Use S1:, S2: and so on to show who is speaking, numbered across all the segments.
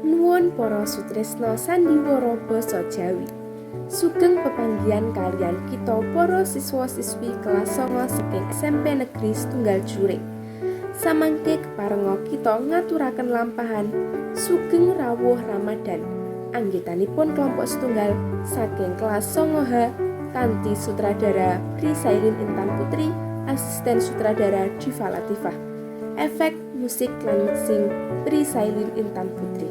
S1: Nuwun para sutresna sandiwara basa Jawi. Sugeng pepanggihan kalian kita para siswa-siswi kelas 9 saking SMP Negeri Setunggal Juring. Samangke keparenga kita ngaturaken lampahan Sugeng Rawuh Ramadan. Anggitanipun kelompok setunggal saking kelas 9H kanthi sutradara Prisailin Intan Putri, asisten sutradara Diva Latifah. Efek musik lan mixing Prisailin Intan Putri.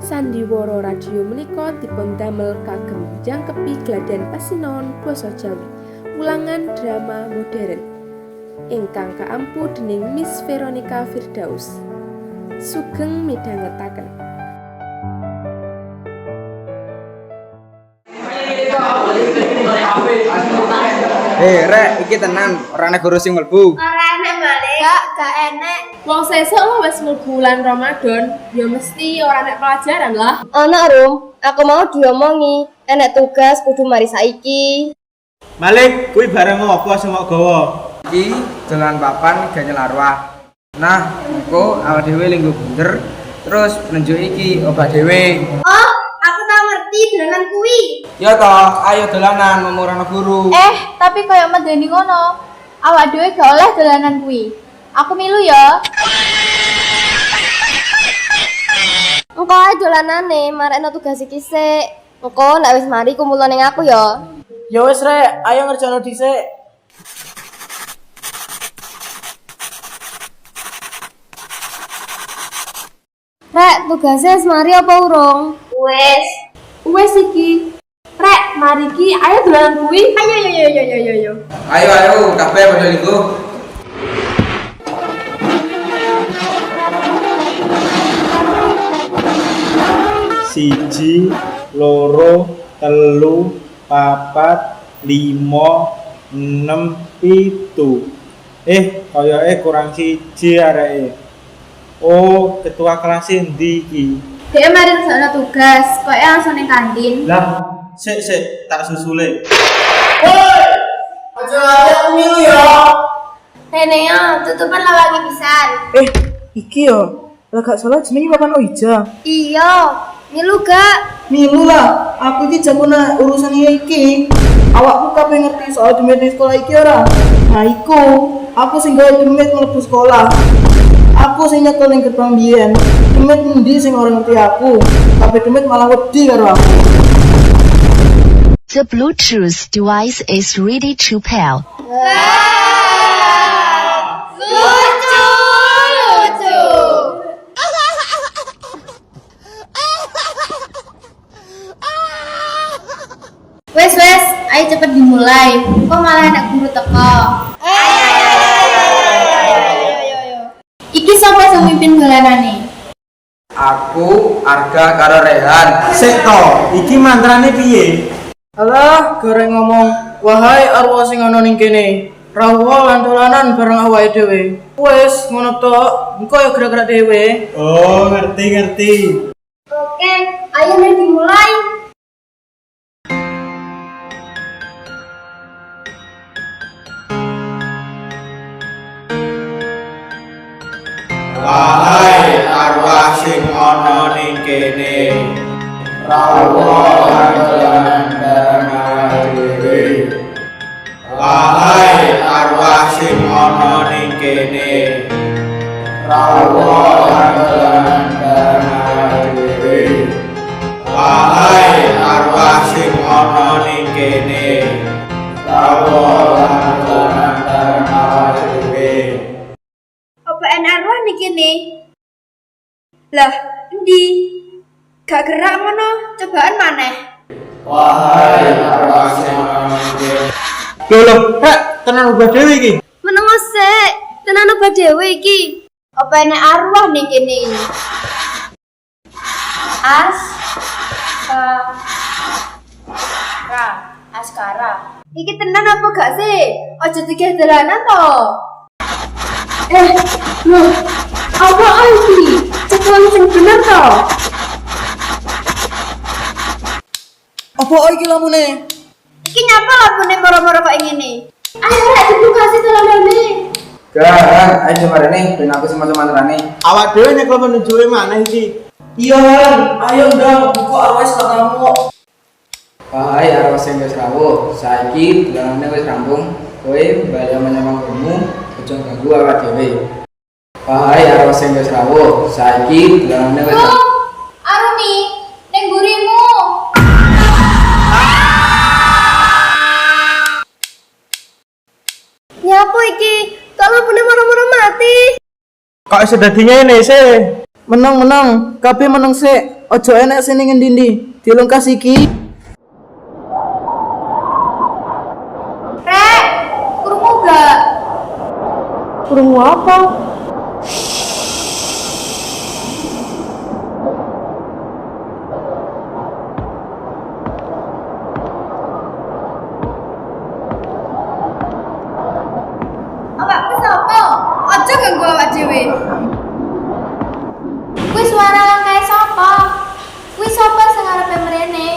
S1: Sandiwara radio menika dipun damel kagem njangkepi gladhen pasinaon basa Jawi. Ulangan drama modern ingkang kaampu dening Miss Veronica Firdaus. Sugeng midhangetaken.
S2: Rek, iki tenan, ora ana guru sing mlebu.
S3: Ora enek balik. Gak enek.
S1: Wong sesuk lo wis mlebu bulan Ramadan, ya mesti ora enek pelajaran lah.
S3: Ana, Rum. Aku mau diomongi. Enek tugas kudu mari saiki.
S4: Malik, kuwi bareng apa sing mok gawa?
S2: Iki dolan papan ganyel arwah. Nah, engko awak dhewe linggo bunder, terus penunjuk iki obah dhewe.
S3: Oh, aku tau ngerti dolanan kuwi.
S2: Ya toh, ayo dolanan memurana guru.
S5: Tapi koyo medeni ngono. Awak dhewe gak oleh dolanan kuwi. Aku milu ya.
S3: Engko ae dolanane, marekno tugas iki sik. Engko nek wis mari kumpul ning aku ya.
S4: Ya wis rek, ayo ngerjono dhisik.
S3: Rek, tugasnya wis mari apa urung?
S1: Wes iki. Rek, mari ki ayo dolanan kuwi. Ayo.
S2: Ayo, kabeh padha linggo.
S4: Siji, loro, telu, papat, limo, 6, 7. Koyoke kurang siji areke. Oh, ketua kelas endi iki?
S5: Dia mari ngerjain tugas, koyo langsung ning kantin.
S4: Lah, sik, tak susule. Woi! Aja ada milu ya.
S3: Rene ya, tutupan lawangi pisan.
S4: Iki yo. Lah gak salah jenenge Papan Oija.
S3: Iya, milu gak?
S4: Milu lah, aku iki jagona urusan iki. Awakmu kabeh ngerti soal demit sekolah iki ora? Nah iku, aku sing gawe demit mlebu sekolah. Aku sing nyekel ning gerbang biyen. Demit endi sing ora ngerti aku? Kabeh demit malah wedi karo aku.
S6: The Bluetooth device is ready to pair.
S3: Lucu.
S5: Wes, ayo cepet dimulai. Kok malah enak guru teko. Iki sapa sing mimpin dolanane?
S2: Aku, Arga karo Rehan.
S4: Sik to, iki mantrane piye? Alah, goreng ngomong, wahai arwah sing ana ning kene, rawuh lan dolanan bareng awake dhewe. Wes, ngono tok, engko ya gerak-gerak dhewe. Oh, ngerti.
S3: Oke, ayo nih dimulai.
S4: Wahai arwah sing ana ning kene, rawuh lan dolanan bareng awake dhewe. Wahai arwah sing ana ning kene, rawuh lan dolanan bareng awake dhewe. Wahai arwah sing ana ning kene, rawuh lan dolanan bareng awake dhewe.
S3: Apa enak arwah nih kene? Lah, endi? Gak gerak ngono, cobaan maneh.
S4: Wahai arwah sing ana ning kene. Lho, tenan ubah dhewe iki.
S3: Menengo sik, tenan obah dhewe iki. Apa enek arwah ning kene iki? Askara. Iki tenan apa gak sih? Aja dikeh dolanan to.
S1: Loh, apa iki? Cekelan sing bener to?
S4: Apa iki lamune?
S3: Iki nyapa labune moro-moro kok ngene?
S1: Ayo rek dibuka sih dolanane.
S2: Gak, ayo coba nih, ben aku sama-sama terane.
S4: Awak dhewe nyekel menunjuke mana iki? Iya, Han. Ayo ndang buka awes kamu.
S2: Hai arwah sing wis rawuh, saiki dolanane wis rampung. Kowe bali menyang kamu, aja ganggu awak dhewe. Hai arwah sing wis rawuh, saiki dolanane wis
S5: Rum, Arumi, ning mburimu.
S3: Nyapo iki? Kalau punya moro-moro mati.
S4: Kok iso dadi ngene sih? Menang, kabeh menang sik. Ojo enek sing ning ndi-ndi. Dilungkas iki.
S5: Rek, krungu gak?
S1: Krungu apa?
S3: Awakku sapa? Aja ganggu awak dhewe.
S5: Kuwi suara kae sapa? Kuwi sapa sing arepe mrene?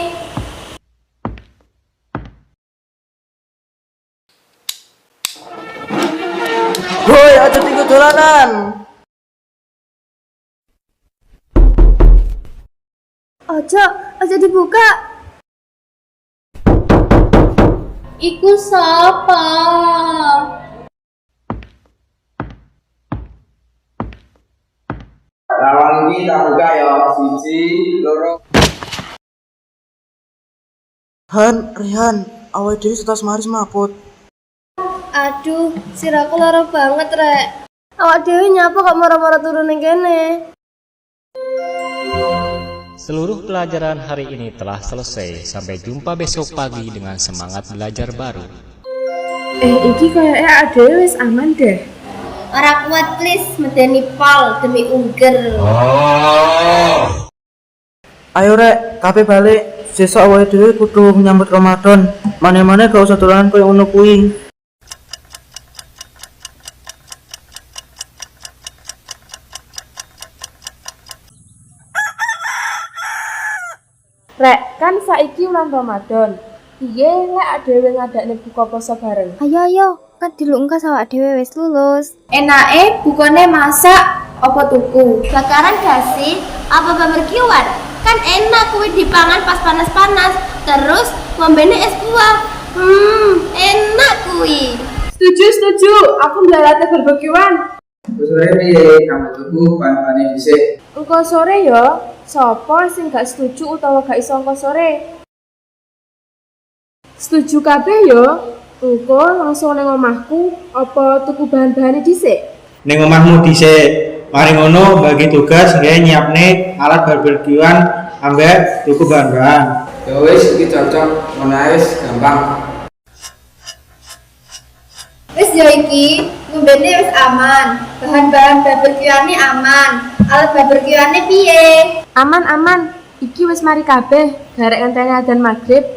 S4: Hoi, aja tinggal dolanan.
S3: Aja dibuka.
S5: Iku sapa?
S2: Lawang iki tak buka ya, siji, loro.
S4: Han, Rihan, awake dhewe setas maris maput.
S3: Aduh, siraku lara banget, Rek. Awak dhewe nyapa kok moro-moro turun ning kene?
S7: Seluruh pelajaran hari ini telah selesai. Sampai jumpa besok pagi dengan semangat belajar baru.
S1: Iki kayaknya adewe wis aman deh.
S3: Ora kuat please, medeni pal demi ungger.
S4: Ayo rek, kabeh balik. Sesuk awake dhewe kudu menyambut Ramadan. Mane-mane gak usah dolanan koyo ngono kuwi.
S1: Rek, kan saiki bulan Ramadan. Piye lek adewe ngadakne buka puasa bareng?
S3: Ayo, kan dilungkas awak dhewe wis lulus.
S5: Enake bukone masak apa tuku?
S3: Bakaran gak sih? Apa barbekyuan? Kan enak kuwi dipangan pas panas-panas. Terus ngombene es buah. Enak kuwi.
S1: Setuju. Aku mbelalate barbekyuan.
S2: Wis sore piye, kamu tuku bahan-bahane dhisik.
S1: Engko sore ya. Sopo sing gak setuju utawa gak iso engko sore? Setuju kabeh ya. Engko langsung ning omahku apa tuku bahan-bahane dhisik?
S8: Ning omahmu dhisik. Mari ngono bagi tugas nggih nyiapne alat barbekyuan ambek tuku bahan-bahan.
S2: Ya wis iki cocok, ngono ae wis gampang.
S3: Wis yo iki, ngombene wis aman. Bahan-bahan barbekyuane aman. Alat barbekyuane piye?
S1: Aman. Iki wis mari kabeh, garek ngenteni adzan maghrib.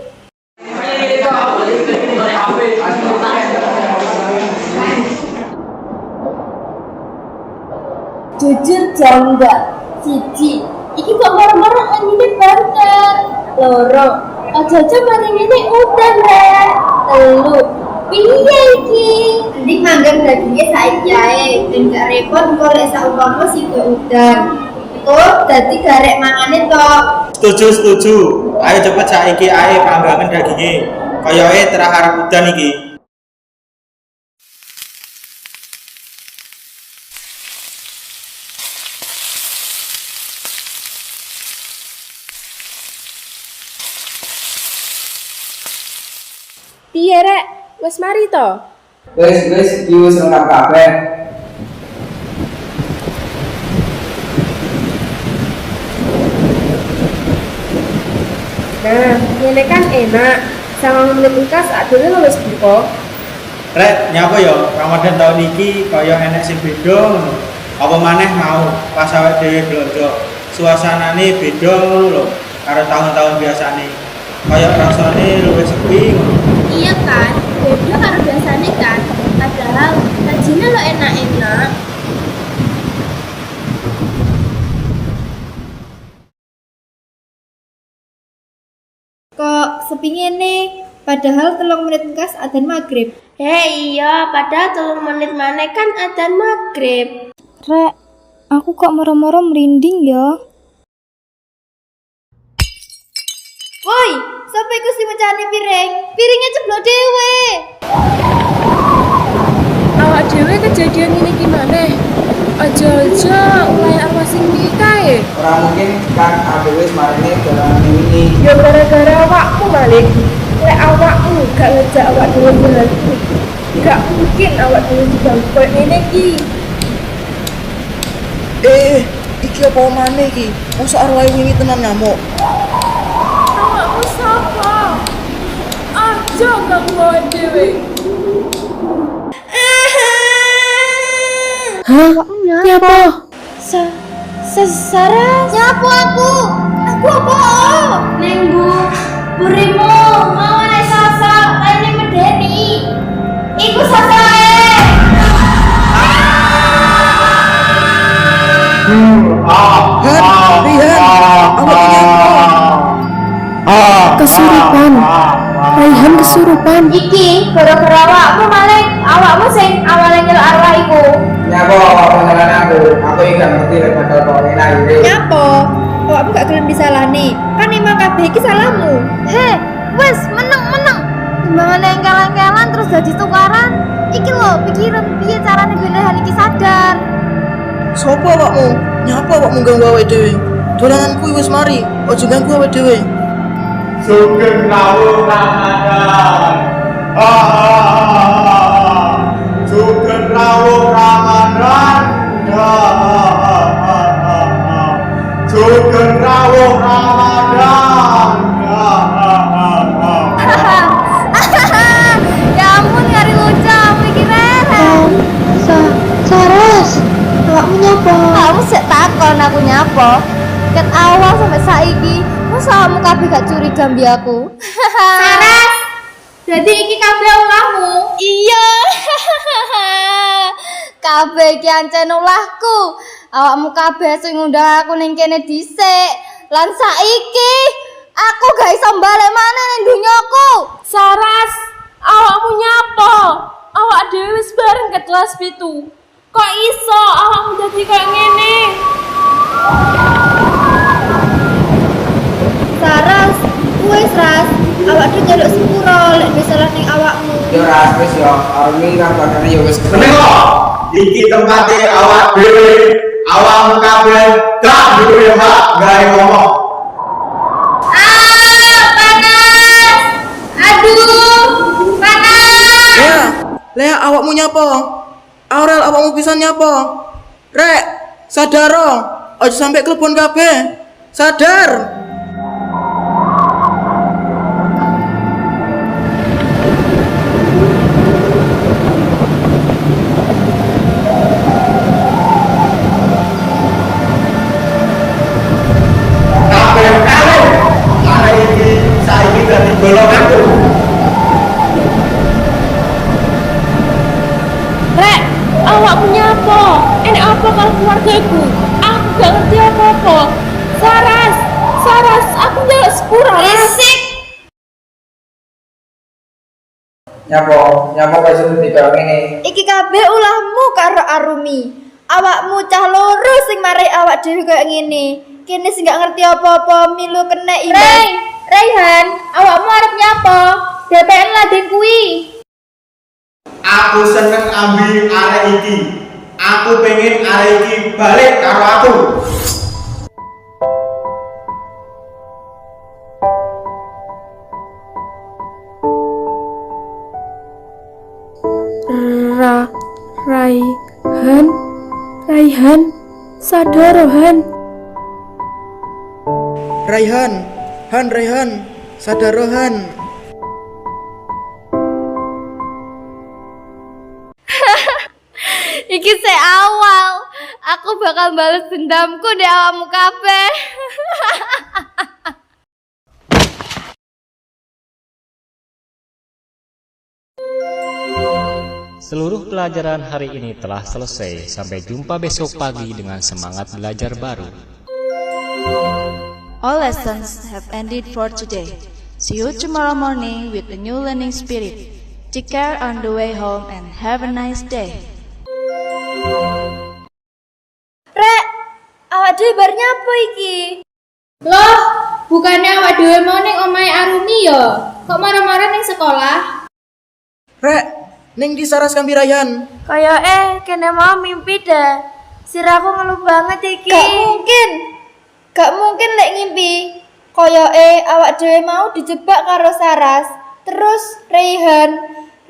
S3: Jujur jangga. Siji, iki kok moro-moro ngene banter. Loro, aja-aja mari ngene udan rek. Telu, piye iki? Mending manggang dagingnya saiki ae, ben gak repot engko lek saumpama sida udan. Kok dadi garek mangane tok.
S8: Setuju. Ayo cepet saiki ae panggangan daginge. Koyoke terah arep udan iki.
S1: Piye rek? Wis mari to?
S2: Wis iki wis lengkap kabeh.
S1: Nah, ngene kan enak. Sama menit kulkas adewe wis buka.
S8: Rek, nyapa ya Ramadan tahun iki kaya enek sing beda ngono. Apa maneh mau pas awake dhewe blonjo. Suasanane beda ngono lho karo tahun-tahun biasane. Kaya rasane luwih sepi ngono.
S3: Iya kan, beda karo biasane kan. Padahal sajine lo enak-enak. Kok sepi ngene?
S5: Padahal 3 menit engkas adzan maghrib.
S3: Iya, padahal 3 menit maneh kan adzan maghrib.
S5: Rek, aku kok moro-moro merinding ya. Woi, sampai iku sing mecahne piring. Piringnya ceblok dhewe.
S1: Awak dhewe kejadian ini gimana? Aja-aja mulai arwah sing iki kae.
S2: Ora mungkin kan aku wis marine dolanan ini.
S1: Ya gara-gara awakmu balik. Lek awakmu gak ngejak awak dhewe berhenti. Gak mungkin awak dhewe juga koyo ngene iki.
S4: Iki apa maneh iki? Mosok arwah wingi tenan ngamuk.
S1: Awakmu sapa? Aja ganggu awak dhewe. Hah? Nyapa?
S5: Saras. Nyapu aku. Aku apa?
S3: Neng burimu mau nek sosok lainnya medeni. Iku sosoke.
S1: Kesurupan. Raihan kesurupan.
S3: Iki gara-gara awakmu malah awakmu sing awalnya nyeluk arwah iku.
S2: Nyapa pengelan aku iki gak ngerti lek bakal kok ngene akhire.
S5: Nyapo? Awakmu gak gelem disalahne. Kan emang kabeh iki salahmu.
S3: He, wes meneng. Timbangane engkel-engkelan terus jadi tukaran. Iki lho pikiran piye carane beneran iki sadar.
S4: Sopo awakmu? Nyapa awakmu ganggu awake dhewe? Dolananku wis mari, ojo ganggu awake dhewe.
S8: Sugeng rawuh Ramadan. Sugeng rawuh Ramadan. Sugeng rawuh Ramadan.
S3: Ya ampun ngari lucu pikiran. Saras, awakmu nyapa? Kamu sik takon aku nyapa. Ket awal sampai saiki, masa kamu kabeh gak curiga mbi aku?
S5: Saras. Jadi iki kabeh ulahmu.
S3: Iya. Kabeh iki ancen ulahku. Awakmu kabeh sing ngundang aku ning kene dhisik. Lan saiki aku gak iso balik maneh ning dunyaku.
S1: Saras, awakmu nyapa? Awak dhewe wis bareng ke kelas 7. Kok iso awakmu dadi koyo ngene?
S5: Saras, wis Ras. Awak dhewe njaluk sepuro lek disalah ning awakmu.
S2: Yo ras wis yo, armi kan bakane yo wis.
S8: Seneng kok. Iki tempate awak dhewe. Awakmu kabeh gak duwe hak gawe ngomong.
S3: Panas. Aduh, panas.
S4: Lea awakmu nyapa? Aurel awakmu pisan nyapa? Rek, sadar oh. Aja sampai klepon kabeh. Sadar.
S8: Kabeh kali. Arek iki saiki dadi golonganku.
S1: Rek, awakmu nyapa? Enek apa kalau keluargaku? Aku gak ngerti apa-apa. Saras, aku njaluk sepura.
S3: Risik.
S2: Nyapa kok iso dadi koyo ngene.
S5: Iki kabeh ulahmu karo Arumi. Awakmu cah loro sing marai awak dhewe koyo ngene. Kene sing gak ngerti apa-apa milu kena imbas.
S3: Raihan, awakmu arep nyapa? DPN laden kuwi.
S8: Aku seneng ambil arek iki. Aku pengen arek iki balik karo aku.
S1: Raihan, sadar Han.
S4: Raihan, sadar Han.
S3: Iki sik awal. Aku bakal bales dendamku di awakmu kabeh.
S7: Seluruh pelajaran hari ini telah selesai. Sampai jumpa besok pagi dengan semangat belajar baru.
S6: All lessons have ended for today. See you tomorrow morning with a new learning spirit. Take care on the way home and have a nice day.
S5: Rek, awak dhewe bar nyapa iki?
S3: Loh, bukannya awak dhewe mau ning omahe Arumi ya? Kok marah-marah ning sekolah?
S4: Rek, ning di Saras Kambirayan.
S5: Kayake kene mau mimpi dah. Siraku ngeluh banget iki. Gak mungkin lek ngimpi. Kayake awak dhewe mau dijebak karo Saras. Terus Raihan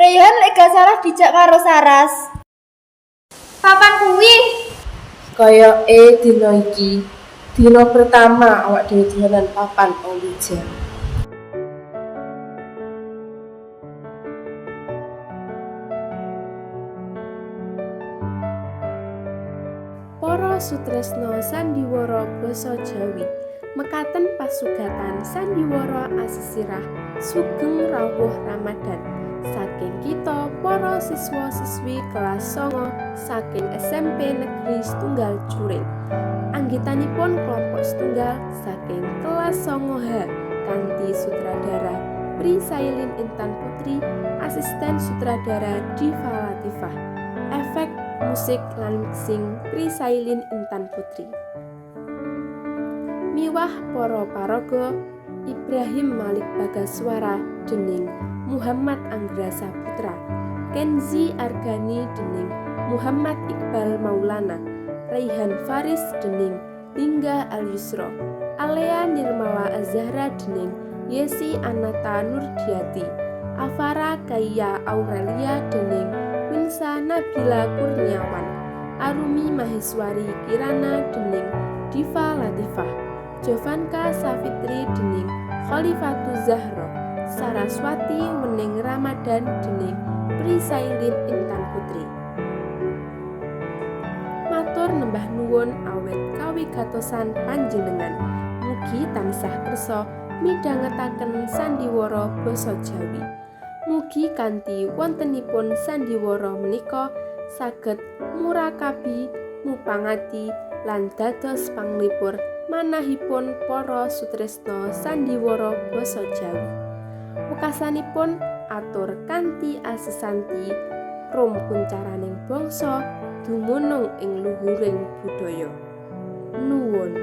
S5: lek gak salah dijak karo Saras.
S3: Papan kuwi
S1: Koyoke dina iki, dina pertama awak dhewe dolanan papan Olija. Para sutresna sandiwara basa Jawi, mekaten pasugatan sandiwara asisirah sugeng rawuh Ramadan saking kita para siswa-siswi kelas 9 saking SMP Negeri Setunggal Juring. Anggitanipun kelompok setunggal saking kelas 9H kanthi sutradara Prisailin Intan Putri, asisten sutradara Diva Latifah, efek musik lan mixing Prisailin Intan Putri. Miwah para paraga Ibrahim Malik Bagaswara dening Muhammad Anggra Saputra, Kenzi Argani dening Muhammad Iqbal Maulana, Raihan Faris dening Lingga Al-Yusra, Alea Nirmala Azhara dening Yesi Anata Nurdiati, Afara Kaya Aurelia dening Winsa Nabila Kurniawan, Arumi Maheswari Kirana dening Diva Latifah, Jovanka Safitri dening Khalifatul Zahra, Saraswati Wening Ramadan dening Prisailin Intan Putri. Matur nembah nuwun awet kawigatosan panjenengan. Mugi tansah kersa midhangetaken sandiwara basa Jawi. Mugi kanthi wontenipun sandiwara menika saged murakabi, mupangati lan dados panglipur manahipun para sutresna sandiwara basa Jawi. Wekasanipun atur kanthi asesanti rum kuncaraning bangsa dumunung ing luhuring budaya. Nuwun.